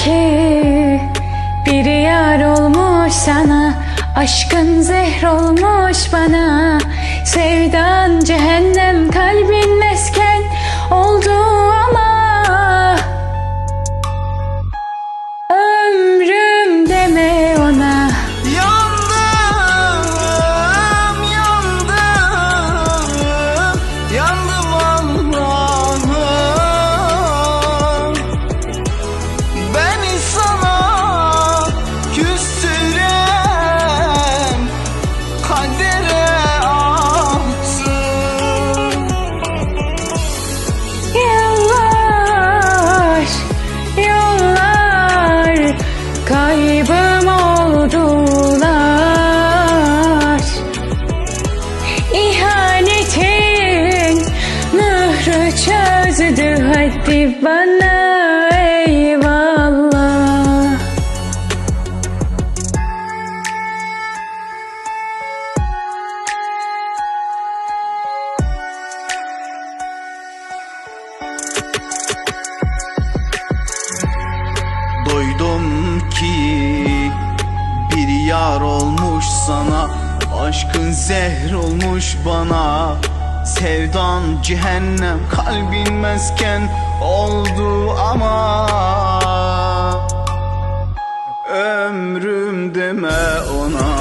ki bir yar olmuş sana, aşkın zehr olmuş bana. Sevdan cehennem, kalbin mesken oldu ama ömrüm deme ona. Kaybım oldular, İhanetin mührü çözdü, hadi bana eyvallah. Duydum ki bir yar olmuş sana, aşkın zehr olmuş bana. Sevdan cehennem, kalbin mesken oldu ama ömrüm deme ona.